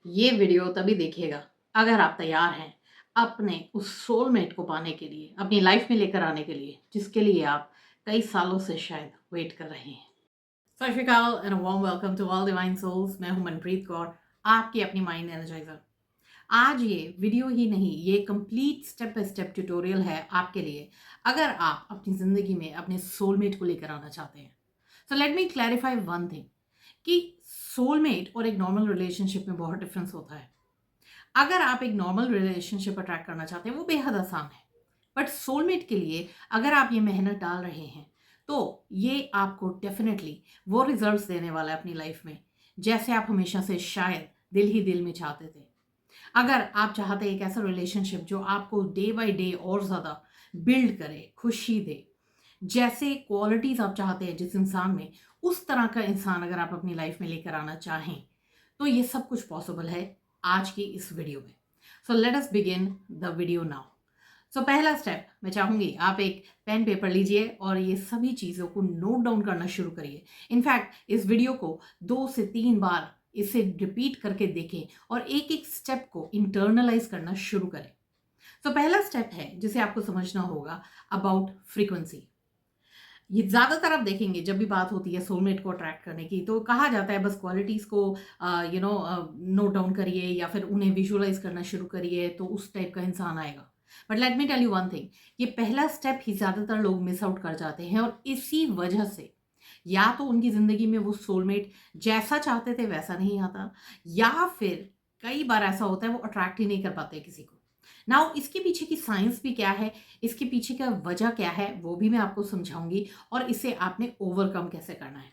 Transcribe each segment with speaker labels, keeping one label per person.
Speaker 1: ये वीडियो तभी देखिएगा अगर आप तैयार हैं अपने उस सोलमेट को पाने के लिए, अपनी लाइफ में लेकर आने के लिए, जिसके लिए आप कई सालों से शायद वेट कर रहे हैं। सत श्री अकाल and warm welcome to all divine souls. मैं हूं मनप्रीत कौर, आपकी अपनी माइंड एनर्जाइजर। आज ये वीडियो ही नहीं, ये complete step by step tutorial है आपके लिए अगर आप अपनी ज़िंदगी में अपने सोलमेट को लेकर आना चाहते हैं। So let me clarify one thing कि सोलमेट और एक नॉर्मल रिलेशनशिप में बहुत डिफरेंस होता है। अगर आप एक नॉर्मल रिलेशनशिप अट्रैक्ट करना चाहते हैं वो बेहद आसान है, बट सोलमेट के लिए अगर आप ये मेहनत डाल रहे हैं तो ये आपको डेफिनेटली वो रिजल्ट्स देने वाला है अपनी लाइफ में जैसे आप हमेशा से शायद दिल ही दिल में चाहते थे। अगर आप चाहते हैं एक ऐसा रिलेशनशिप जो आपको डे बाय डे और ज़्यादा बिल्ड करे, खुशी दे, जैसे क्वालिटीज़ आप चाहते हैं जिस इंसान में, उस तरह का इंसान अगर आप अपनी लाइफ में लेकर आना चाहें तो ये सब कुछ पॉसिबल है आज की इस वीडियो में। So let us begin the video now. So पहला स्टेप मैं चाहूंगी आप एक पेन पेपर लीजिए और ये सभी चीज़ों को नोट डाउन करना शुरू करिए। इनफैक्ट इस वीडियो को 2 से 3 बार इसे रिपीट करके देखें और एक एक स्टेप को इंटरनलाइज करना शुरू करें। तो पहला स्टेप है जिसे आपको समझना होगा अबाउट फ्रीक्वेंसी। ये ज़्यादातर आप देखेंगे जब भी बात होती है सोलमेट को अट्रैक्ट करने की तो कहा जाता है बस क्वालिटीज़ को नोट डाउन करिए या फिर उन्हें विजुअलाइज करना शुरू करिए तो उस टाइप का इंसान आएगा। But let me tell you one thing, ये पहला स्टेप ही ज़्यादातर लोग मिस आउट कर जाते हैं और इसी वजह से या तो उनकी ज़िंदगी में वो सोलमेट जैसा चाहते थे वैसा नहीं आता, या फिर कई बार ऐसा होता है वो अट्रैक्ट ही नहीं कर पाते किसी को। नाउ इसके पीछे की साइंस भी क्या है, इसके पीछे का वजह क्या है, वो भी मैं आपको समझाऊंगी और इसे आपने ओवरकम कैसे करना है।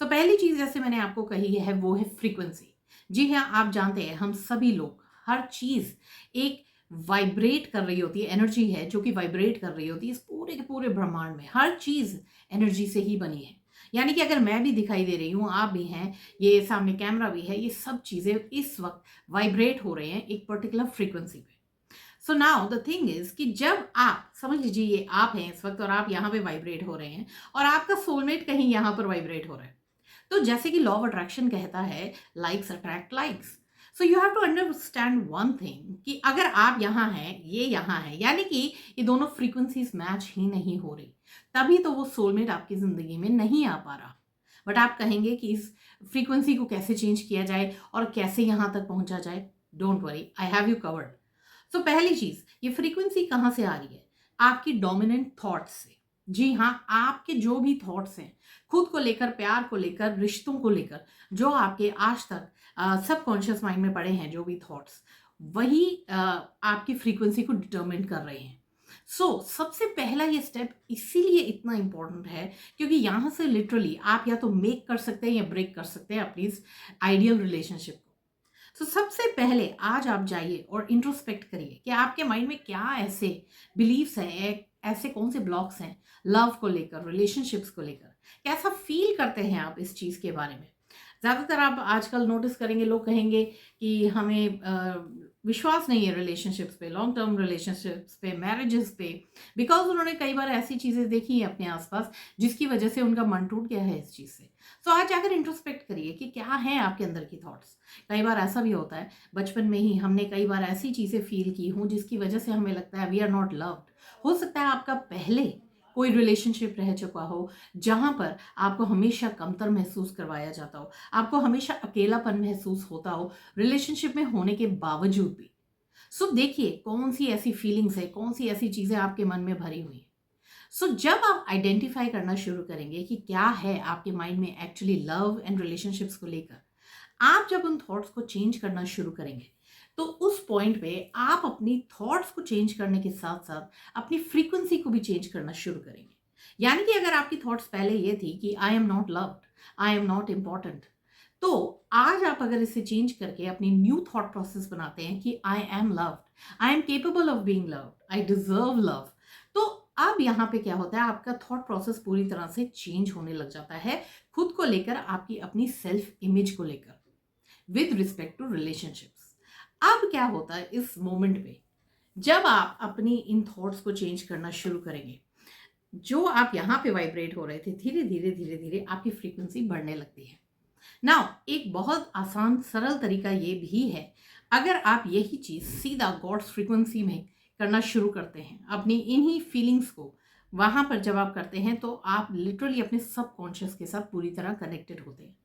Speaker 1: तो पहली चीज जैसे मैंने आपको कही है वो है फ्रीक्वेंसी। जी हाँ, आप जानते हैं हम सभी लोग, हर चीज एक वाइब्रेट कर रही होती है, एनर्जी है जो कि वाइब्रेट कर रही होती है। इस पूरे के पूरे ब्रह्मांड में हर चीज एनर्जी से ही बनी है। यानी कि अगर मैं भी दिखाई दे रही हूँ, आप भी हैं, ये सामने कैमरा भी है, ये सब चीजें इस वक्त वाइब्रेट हो रहे हैं एक पर्टिकुलर फ्रीक्वेंसी पे। So now the thing is कि जब आप समझ लीजिए ये आप हैं इस वक्त और आप यहाँ पे वाइब्रेट हो रहे हैं और आपका सोलमेट कहीं यहाँ पर वाइब्रेट हो रहा है, तो जैसे कि लॉ ऑफ अट्रैक्शन कहता है likes attract likes. So you have to understand one thing कि अगर आप यहाँ हैं, ये यहाँ है, यानी कि ये दोनों फ्रीक्वेंसीज मैच ही नहीं हो रही, तभी तो वो सोलमेट आपकी जिंदगी में नहीं आ पा रहा। बट आप कहेंगे कि इस फ्रीक्वेंसी को कैसे चेंज किया जाए और कैसे यहाँ तक पहुंचा जाए। Don't worry, I have you covered. तो पहली चीज, ये फ्रीक्वेंसी कहाँ से आ रही है? आपकी डोमिनेंट थॉट्स से। जी हाँ, आपके जो भी थॉट्स हैं खुद को लेकर, प्यार को लेकर, रिश्तों को लेकर, जो आपके आज तक सबकॉन्शियस माइंड में पड़े हैं, जो भी थॉट्स, वही आपकी फ्रीक्वेंसी को डिटरमिन कर रहे हैं। सबसे पहला ये स्टेप इसीलिए इतना इंपॉर्टेंट है क्योंकि यहाँ से लिटरली आप या तो मेक कर सकते हैं या ब्रेक कर सकते हैं अपनी इस आइडियल रिलेशनशिप। सबसे पहले आज आप जाइए और इंट्रोस्पेक्ट करिए कि आपके माइंड में क्या ऐसे बिलीव्स हैं, ऐसे कौन से ब्लॉक्स हैं लव को लेकर, रिलेशनशिप्स को लेकर। कैसा फील करते हैं आप इस चीज़ के बारे में? ज़्यादातर आप आजकल नोटिस करेंगे लोग कहेंगे कि हमें विश्वास नहीं है रिलेशनशिप्स पे, लॉन्ग टर्म रिलेशनशिप्स पे, मैरिजेस पे, बिकॉज उन्होंने कई बार ऐसी चीज़ें देखी हैं अपने आसपास जिसकी वजह से उनका मन टूट गया है इस चीज़ से। आज जाकर इंट्रोस्पेक्ट करिए कि क्या है आपके अंदर की थॉट्स। कई बार ऐसा भी होता है बचपन में ही हमने कई बार ऐसी चीज़ें फील की हों जिसकी वजह से हमें लगता है वी आर नॉट लव्ड। हो सकता है आपका पहले कोई रिलेशनशिप रह चुका हो जहां पर आपको हमेशा कमतर महसूस करवाया जाता हो, आपको हमेशा अकेलापन महसूस होता हो रिलेशनशिप में होने के बावजूद भी। देखिए कौन सी ऐसी फीलिंग्स है, कौन सी ऐसी चीजें आपके मन में भरी हुई है। जब आप आइडेंटिफाई करना शुरू करेंगे कि क्या है आपके माइंड में एक्चुअली लव एंड रिलेशनशिप्स को लेकर, आप जब उन थॉट्स को चेंज करना शुरू करेंगे तो उस पॉइंट पे आप अपनी थॉट्स को चेंज करने के साथ साथ अपनी फ्रीक्वेंसी को भी चेंज करना शुरू करेंगे। यानी कि अगर आपकी थॉट्स पहले ये थी कि I am not loved, I am not important, तो आज आप अगर इसे चेंज करके अपनी न्यू थॉट प्रोसेस बनाते हैं कि I am loved, I am capable of being loved, I deserve love, तो अब यहाँ पे क्या होता है, आपका थॉट प्रोसेस पूरी तरह से चेंज होने लग जाता है खुद को लेकर, आपकी अपनी सेल्फ इमेज को लेकर, विद रिस्पेक्ट टू रिलेशनशिप्स। अब क्या होता है इस मोमेंट पे, जब आप अपनी इन थॉट्स को चेंज करना शुरू करेंगे, जो आप यहाँ पे वाइब्रेट हो रहे थे, धीरे धीरे धीरे धीरे आपकी फ्रीक्वेंसी बढ़ने लगती है। नाउ एक बहुत आसान सरल तरीका ये भी है, अगर आप यही चीज़ सीधा गॉड्स फ्रीक्वेंसी में करना शुरू करते हैं, अपनी इन्हीं फीलिंग्स को वहाँ पर जब आप करते हैं तो आप लिटरली अपने सबकॉन्शियस के साथ पूरी तरह कनेक्टेड होते हैं।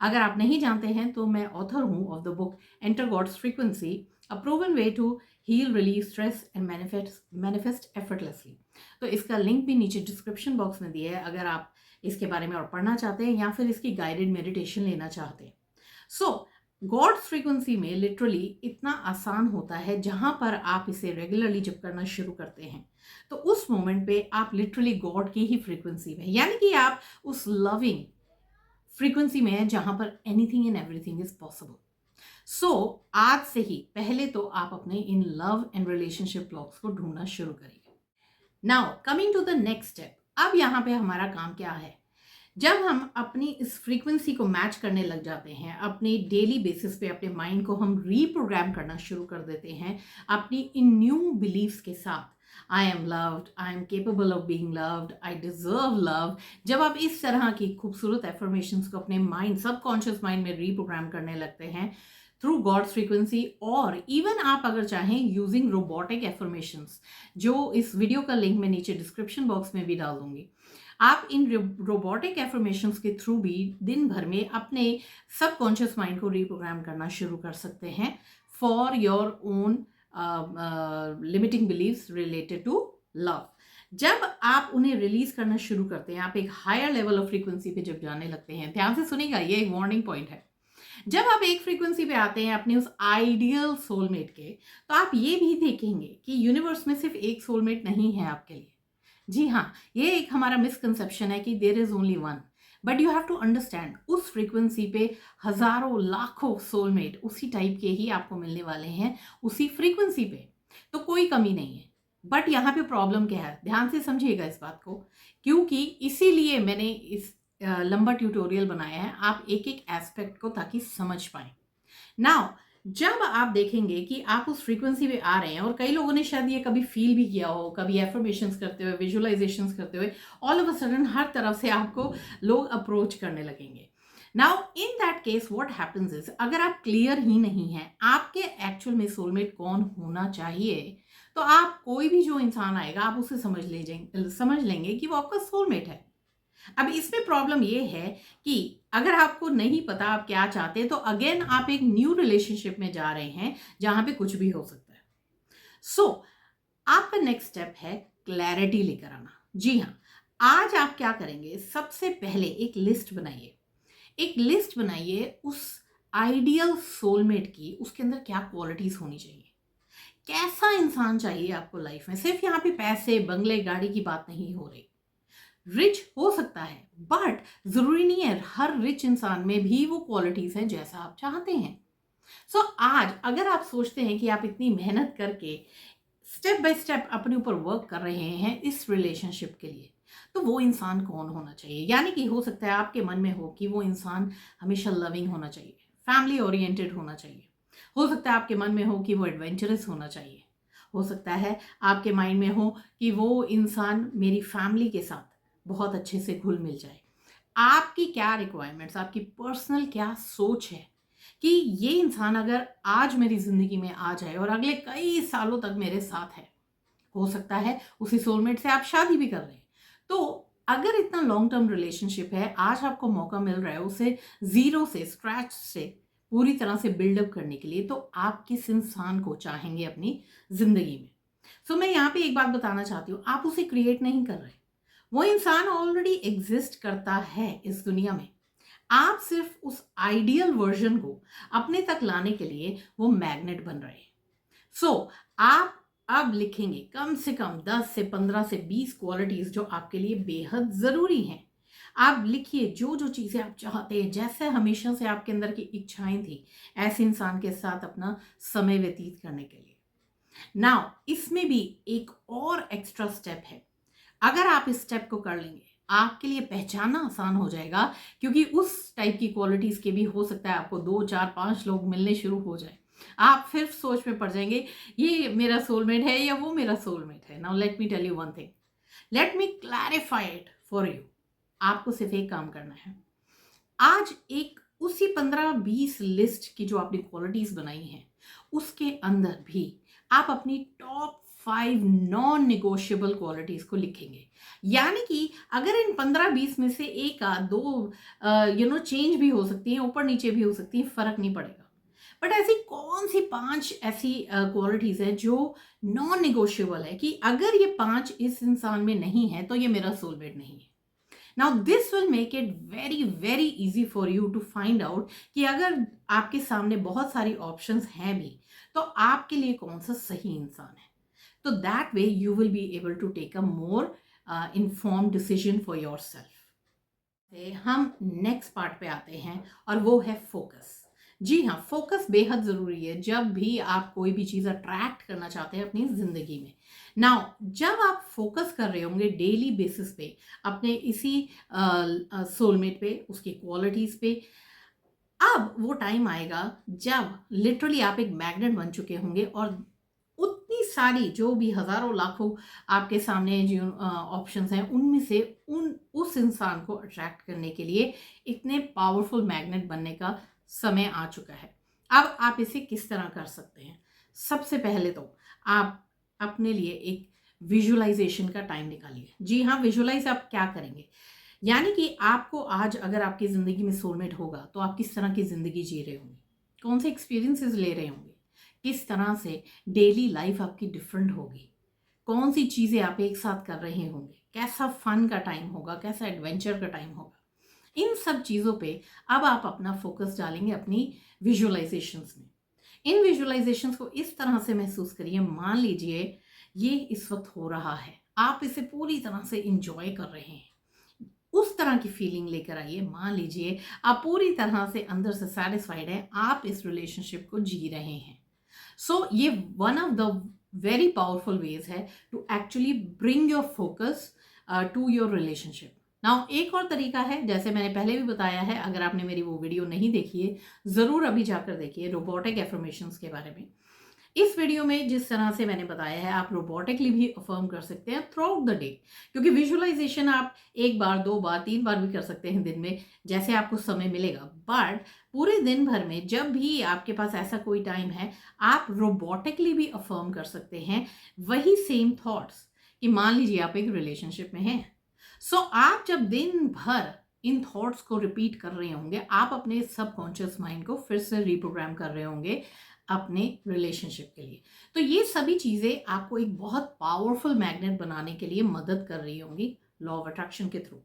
Speaker 1: अगर आप नहीं जानते हैं तो मैं ऑथर हूँ of the book enter God's frequency, a proven way to heal, relieve stress and manifest effortlessly. तो इसका लिंक भी नीचे डिस्क्रिप्शन बॉक्स में दिया है, अगर आप इसके बारे में और पढ़ना चाहते हैं या फिर इसकी गाइडेड मेडिटेशन लेना चाहते हैं। सो गॉड्स फ्रीक्वेंसी में लिटरली इतना आसान होता है, जहां पर आप इसे रेगुलरली जब करना शुरू करते हैं तो उस मोमेंट पे आप लिटरली गॉड की ही फ्रीक्वेंसी में, यानी कि आप उस लविंग फ्रीक्वेंसी में हैं जहां पर anything and everything is possible. So आज से ही पहले तो आप अपने इन लव एंड रिलेशनशिप ब्लॉक्स को ढूंढना शुरू करिए। Now coming to the next step, अब यहाँ पे हमारा काम क्या है? जब हम अपनी इस फ्रीक्वेंसी को मैच करने लग जाते हैं, अपने डेली बेसिस पे अपने माइंड को हम रीप्रोग्राम करना शुरू कर देते हैं अपनी इन न्यू बिलीव्स के साथ, I am loved, I am capable of being loved, I deserve love. जब आप इस तरह की खूबसूरत एफर्मेशंस को अपने माइंड, सबकॉन्शियस माइंड में रीप्रोग्राम करने लगते हैं थ्रू गॉड्स फ्रीक्वेंसी, और इवन आप अगर चाहें यूजिंग रोबोटिक एफर्मेशंस, जो इस वीडियो का लिंक मैं नीचे डिस्क्रिप्शन बॉक्स में भी डाल दूंगी, आप इन रोबोटिक एफर्मेशंस के थ्रू भी दिन भर में अपने सबकॉन्शियस माइंड को रीप्रोग्राम करना शुरू कर सकते हैं for your own limiting believes related to love. जब आप उन्हें रिलीज करना शुरू करते हैं, आप एक हायर लेवल ऑफ फ्रीक्वेंसी पे जब जाने लगते हैं, ध्यान से सुनिएगा, ये एक वार्निंग पॉइंट है। जब आप एक फ्रीक्वेंसी पे आते हैं अपने उस आइडियल सोलमेट के, तो आप ये भी देखेंगे कि यूनिवर्स में सिर्फ एक सोलमेट नहीं है आपके लिए। जी हाँ, ये एक हमारा मिसकंसेप्शन है कि there is only one, but you have to understand उस फ्रीक्वेंसी पे हजारों लाखों सोलमेट उसी टाइप के ही आपको मिलने वाले हैं, उसी फ्रीक्वेंसी पे, तो कोई कमी नहीं है। बट यहाँ पे प्रॉब्लम क्या है, ध्यान से समझिएगा इस बात को, क्योंकि इसीलिए मैंने इस लंबा ट्यूटोरियल बनाया है, आप एक एक एस्पेक्ट को ताकि समझ पाए। नाउ जब आप देखेंगे कि आप उस फ्रीक्वेंसी पे आ रहे हैं, और कई लोगों ने शायद ये कभी फील भी किया हो, कभी एफर्मेशंस करते हुए, विजुअलाइजेशंस करते हुए, ऑल ऑफ अ सडन हर तरफ से आपको लोग अप्रोच करने लगेंगे। Now in that case what happens is, अगर आप क्लियर ही नहीं हैं आपके एक्चुअल में सोलमेट कौन होना चाहिए, तो आप कोई भी जो इंसान आएगा आप उसे समझ लेंगे कि वो आपका सोलमेट है। अब इसमें प्रॉब्लम ये है कि अगर आपको नहीं पता आप क्या चाहते हैं, तो अगेन आप एक न्यू रिलेशनशिप में जा रहे हैं जहां पे कुछ भी हो सकता है। सो आपका नेक्स्ट स्टेप है क्लैरिटी लेकर आना। जी हाँ, आज आप क्या करेंगे, सबसे पहले एक लिस्ट बनाइए। एक लिस्ट बनाइए उस आइडियल सोलमेट की, उसके अंदर क्या क्वालिटीज होनी चाहिए, कैसा इंसान चाहिए आपको लाइफ में। सिर्फ यहाँ पे पैसे, बंगले, गाड़ी की बात नहीं हो रही। रिच हो सकता है, बट जरूरी नहीं है हर रिच इंसान में भी वो क्वालिटीज हैं जैसा आप चाहते हैं। सो आज अगर आप सोचते हैं कि आप इतनी मेहनत करके स्टेप बाय स्टेप अपने ऊपर वर्क कर रहे हैं इस रिलेशनशिप के लिए, तो वो इंसान कौन होना चाहिए, यानी कि हो सकता है आपके मन में हो कि वो इंसान हमेशा लविंग होना चाहिए, फैमिली ओरिएंटेड होना चाहिए। हो सकता है आपके मन में हो कि वो एडवेंचरस होना चाहिए। हो सकता है आपके माइंड में हो कि वो इंसान मेरी फैमिली के साथ बहुत अच्छे से घुल मिल जाए। आपकी क्या रिक्वायरमेंट्स, आपकी पर्सनल क्या सोच है कि ये इंसान अगर आज मेरी जिंदगी में आ जाए और अगले कई सालों तक मेरे साथ है। हो सकता है उसी सोलमेट से आप शादी भी कर रहे हैं। तो अगर इतना लॉन्ग टर्म रिलेशनशिप है, आज आपको मौका मिल रहा है उसे जीरो से, स्क्रैच से पूरी तरह से बिल्डअप करने के लिए, तो आप किस इंसान को चाहेंगे अपनी जिंदगी में? सो मैं यहाँ पे एक बात बताना चाहती हूँ, आप उसे क्रिएट नहीं कर रहे, वो इंसान ऑलरेडी एग्जिस्ट करता है इस दुनिया में। आप सिर्फ उस आइडियल वर्जन को अपने तक लाने के लिए वो मैग्नेट बन रहे हैं। सो आप अब लिखेंगे कम से कम 10 से 15 से 20 क्वालिटीज जो आपके लिए बेहद जरूरी हैं। आप लिखिए जो जो चीजें आप चाहते हैं, जैसे हमेशा से आपके अंदर की इच्छाएं थी ऐसे इंसान के साथ अपना समय व्यतीत करने के लिए। नाउ इसमें भी एक और एक्स्ट्रा स्टेप है। अगर आप इस स्टेप को कर लेंगे, आपके लिए पहचानना आसान हो जाएगा, क्योंकि उस टाइप की क्वालिटीज के भी हो सकता है आपको 2 4 5 लोग मिलने शुरू हो जाए। आप फिर सोच में पड़ जाएंगे ये मेरा सोलमेट है या वो मेरा सोलमेट है। Now let me tell you one thing, let me clarify it for you. आपको सिर्फ एक काम करना है, आज एक उसी 15-20 लिस्ट की जो आपने क्वालिटीज़ बनाई हैं, उसके अंदर भी आप अपनी टॉप 5 नॉन नेगोशिएबल क्वालिटीज़ को लिखेंगे। यानी कि अगर इन 15-20 में से 1 आध 2 चेंज भी हो सकती हैं, ऊपर-नीचे भी हो सकती हैं, फ़र्क नहीं पड़ेगा। बट ऐसी कौन-सी 5 ऐसी क्वालिटीज़ हैं जो नॉन नेगोशिएबल है कि अगर ये 5 इस इंसान में नहीं है, तो ये मेरा सोलमेट नहीं है। Now this will make it very very easy for you to find out कि अगर आपके सामने बहुत सारी ऑप्शंस हैं भी, तो आपके लिए कौन सा सही इंसान है। तो that way you will be able to take a more informed decision for yourself. हम नेक्स्ट पार्ट पे आते हैं और वो है फोकस। जी हाँ, फोकस बेहद ज़रूरी है जब भी आप कोई भी चीज़ अट्रैक्ट करना चाहते हैं अपनी ज़िंदगी में। नाउ जब आप फोकस कर रहे होंगे डेली बेसिस पे अपने इसी सोलमेट पे, उसकी क्वालिटीज़ पे, अब वो टाइम आएगा जब लिटरली आप एक मैग्नेट बन चुके होंगे और उतनी सारी जो भी हज़ारों लाखों आपके सामने जो ऑप्शंस हैं, उनमें से उस इंसान को अट्रैक्ट करने के लिए इतने पावरफुल मैग्नेट बनने का समय आ चुका है। अब आप इसे किस तरह कर सकते हैं? सबसे पहले तो आप अपने लिए एक विजुअलाइज़ेशन का टाइम निकालिए। जी हाँ, विजुअलाइज़ आप क्या करेंगे? यानी कि आपको आज अगर आपकी ज़िंदगी में सोलमेट होगा, तो आप किस तरह की ज़िंदगी जी रहे होंगे? कौन से एक्सपीरियंसेस ले रहे होंगे? किस तरह से डेली लाइफ आपकी डिफरेंट होगी? कौन सी चीज़ें आप एक साथ कर रहे होंगे? कैसा फन का टाइम होगा? कैसा एडवेंचर का टाइम होगा? इन सब चीज़ों पे अब आप अपना फोकस डालेंगे अपनी विजुअलाइजेशंस में। इन विजुअलाइजेशंस को इस तरह से महसूस करिए, मान लीजिए ये इस वक्त हो रहा है, आप इसे पूरी तरह से इंजॉय कर रहे हैं। उस तरह की फीलिंग लेकर आइए। मान लीजिए आप पूरी तरह से अंदर से सैटिस्फाइड हैं, आप इस रिलेशनशिप को जी रहे हैं। सो ये one of the very powerful ways है to actually bring your focus to your relationship. Now एक और तरीका है, जैसे मैंने पहले भी बताया है, अगर आपने मेरी वो वीडियो नहीं देखी है, ज़रूर अभी जाकर देखिए, रोबोटिक एफर्मेशंस के बारे में। इस वीडियो में जिस तरह से मैंने बताया है, आप रोबोटिकली भी अफर्म कर सकते हैं थ्रू आउट द डे, क्योंकि विजुअलाइजेशन आप 1 बार, 2 बार, 3 बार भी कर सकते हैं दिन में, जैसे आपको समय मिलेगा। बट पूरे दिन भर में जब भी आपके पास ऐसा कोई टाइम है, आप रोबोटिकली भी अफर्म कर सकते हैं वही सेम थॉट्स, कि मान लीजिए आप एक रिलेशनशिप में हैं। सो आप जब दिन भर इन थॉट्स को रिपीट कर रहे होंगे, आप अपने सबकॉन्शियस माइंड को फिर से रिप्रोग्राम कर रहे होंगे अपने रिलेशनशिप के लिए। तो ये सभी चीज़ें आपको एक बहुत पावरफुल मैग्नेट बनाने के लिए मदद कर रही होंगी लॉ ऑफ अट्रैक्शन के थ्रू।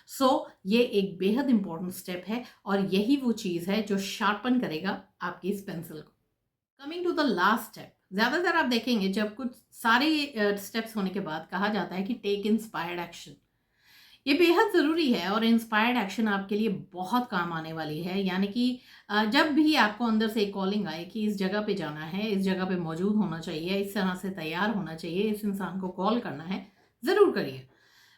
Speaker 1: सो ये एक बेहद इंपॉर्टेंट स्टेप है और यही वो चीज़ है जो शार्पन करेगा आपकी इस पेंसिल को। Coming to the last step, ज़्यादातर आप देखेंगे जब कुछ सारे स्टेप्स होने के बाद कहा जाता है कि टेक इंस्पायर्ड एक्शन। ये बेहद ज़रूरी है और इंस्पायर्ड एक्शन आपके लिए बहुत काम आने वाली है। यानी कि जब भी आपको अंदर से एक कॉलिंग आए कि इस जगह पे जाना है, इस जगह पे मौजूद होना चाहिए, इस तरह से तैयार होना चाहिए, इस इंसान को कॉल करना है, ज़रूर करिए।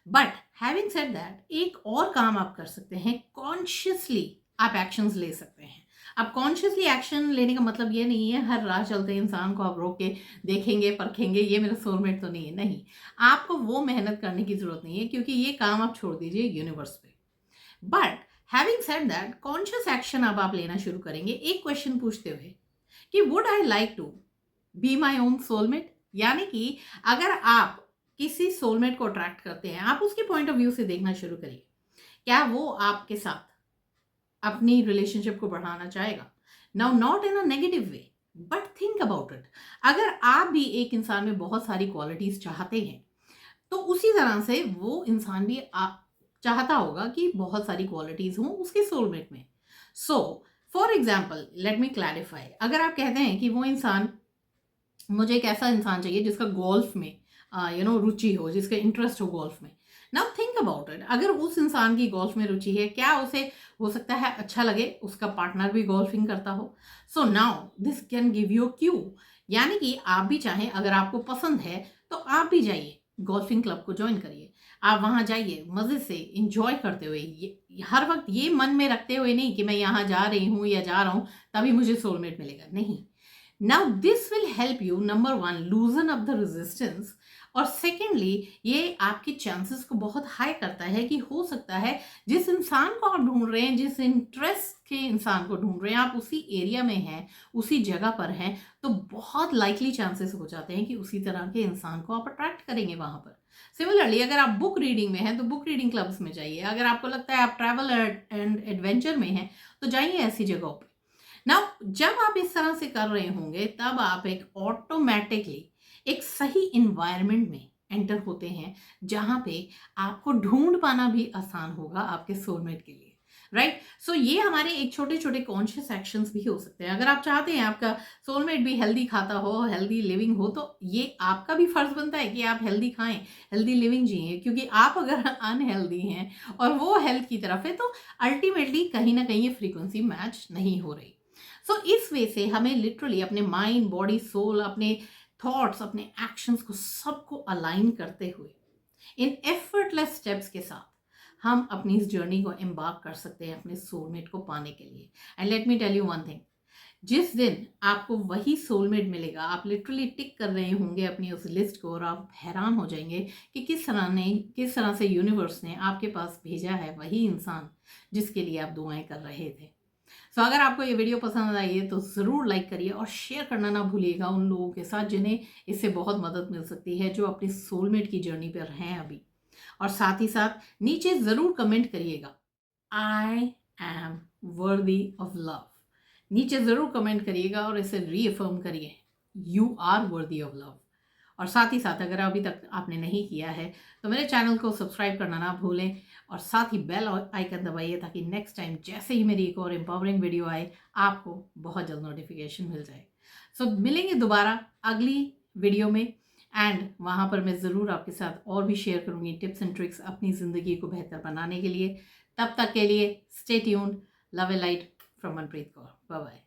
Speaker 1: बट हैविंग सेड दैट, एक और काम आप कर सकते हैं, कॉन्शियसली आप एक्शंस ले सकते हैं। अब कॉन्शियसली एक्शन लेने का मतलब ये नहीं है हर राह चलते इंसान को आप रोक के देखेंगे, परखेंगे, ये मेरा सोलमेट तो नहीं है, नहीं। आपको वो मेहनत करने की ज़रूरत नहीं है, क्योंकि ये काम आप छोड़ दीजिए यूनिवर्स पे। But having said that, conscious action अब आप लेना शुरू करेंगे एक क्वेश्चन पूछते हुए कि would I like to be my own soulmate. यानी कि अगर आप किसी सोलमेट को अट्रैक्ट करते हैं, आप उसके पॉइंट ऑफ व्यू से देखना शुरू करिए, क्या वो आपके साथ अपनी रिलेशनशिप को बढ़ाना चाहेगा। Now not in a negative way, but think about it. अगर आप भी एक इंसान में बहुत सारी क्वालिटीज चाहते हैं, तो उसी तरह से वो इंसान भी चाहता होगा कि बहुत सारी क्वालिटीज हों उसके सोलमेट में। So for example let me clarify, अगर आप कहते हैं कि वो इंसान, मुझे एक ऐसा इंसान चाहिए जिसका गोल्फ में रुचि हो, जिसका इंटरेस्ट हो गोल्फ में। नाउ थिंक अबाउट इट, अगर उस इंसान की गोल्फ में रुचि है, क्या उसे हो सकता है अच्छा लगे उसका पार्टनर भी गोल्फिंग करता हो। So now this can give you Q. यानी कि आप भी चाहें, अगर आपको पसंद है तो आप भी जाइए गोल्फिंग क्लब को ज्वाइन करिए। आप वहाँ जाइए मज़े से इंजॉय करते हुए, ये हर वक्त ये मन में रखते हुए नहीं कि मैं यहाँ जा रही हूँ या जा रहा हूँ तभी मुझे सोलमेट मिलेगा, नहीं। Now this will help you, number one, लूजन up the resistance, और सेकेंडली ये आपके चांसेस को बहुत हाई करता है कि हो सकता है जिस इंसान को आप ढूंढ रहे हैं, जिस इंटरेस्ट के इंसान को ढूंढ रहे हैं, आप उसी एरिया में हैं, उसी जगह पर हैं, तो बहुत लाइकली चांसेस हो जाते हैं कि उसी तरह के इंसान को आप अट्रैक्ट करेंगे वहां पर। सिमिलरली अगर आप बुक रीडिंग में हैं तो बुक रीडिंग क्लब्स में जाइए। अगर आपको लगता है आप ट्रैवल एंड एडवेंचर में हैं तो जाइए ऐसी जगहों पर। नाउ जब आप इस तरह से कर रहे होंगे तब आप एक ऑटोमेटिकली एक सही इन्वायरमेंट में एंटर होते हैं, जहां पे आपको ढूंढ पाना भी आसान होगा आपके सोलमेट के लिए, राइट। सो ये हमारे एक छोटे छोटे कॉन्शियस एक्शंस भी हो सकते हैं। अगर आप चाहते हैं आपका सोलमेट भी हेल्दी खाता हो, हेल्दी लिविंग हो, तो ये आपका भी फर्ज बनता है कि आप हेल्दी खाएं, हेल्दी लिविंग जिए, क्योंकि आप अगर अनहेल्दी हैं और वो हेल्थ की तरफ है तो अल्टीमेटली कहीं ना कहीं ये फ्रीक्वेंसी मैच नहीं हो रही। सो इस वे से हमें लिटरली अपने माइंड, बॉडी, सोल, अपने थॉट्स, अपने एक्शंस को सबको अलाइन करते हुए इन एफर्टलेस स्टेप्स के साथ हम अपनी इस जर्नी को एम्बार्क कर सकते हैं अपने सोलमेट को पाने के लिए। And let me tell you one thing, जिस दिन आपको वही सोलमेट मिलेगा, आप लिटरली टिक कर रहे होंगे अपनी उस लिस्ट को और आप हैरान हो जाएंगे कि किस तरह से यूनिवर्स ने आपके पास भेजा है वही इंसान जिसके लिए आप दुआएं कर रहे थे। सो अगर आपको ये वीडियो पसंद आई है तो ज़रूर लाइक करिए और शेयर करना ना भूलिएगा उन लोगों के साथ जिन्हें इससे बहुत मदद मिल सकती है, जो अपनी सोलमेट की जर्नी पर हैं अभी। और साथ ही साथ नीचे ज़रूर कमेंट करिएगा, I am worthy of love. नीचे ज़रूर कमेंट करिएगा और इसे रीअफर्म करिए, you are worthy of love. और साथ ही साथ अगर अभी तक आपने नहीं किया है तो मेरे चैनल को सब्सक्राइब करना ना भूलें और साथ ही बेल आइकन दबाइए ताकि नेक्स्ट टाइम जैसे ही मेरी एक और एम्पावरिंग वीडियो आए आपको बहुत जल्द नोटिफिकेशन मिल जाए। सो मिलेंगे दोबारा अगली वीडियो में, एंड वहाँ पर मैं ज़रूर आपके साथ और भी शेयर करूँगी टिप्स एंड ट्रिक्स अपनी ज़िंदगी को बेहतर बनाने के लिए। तब तक के लिए स्टे ट्यून्ड, लव ए light from Manpreet Kaur, bye bye.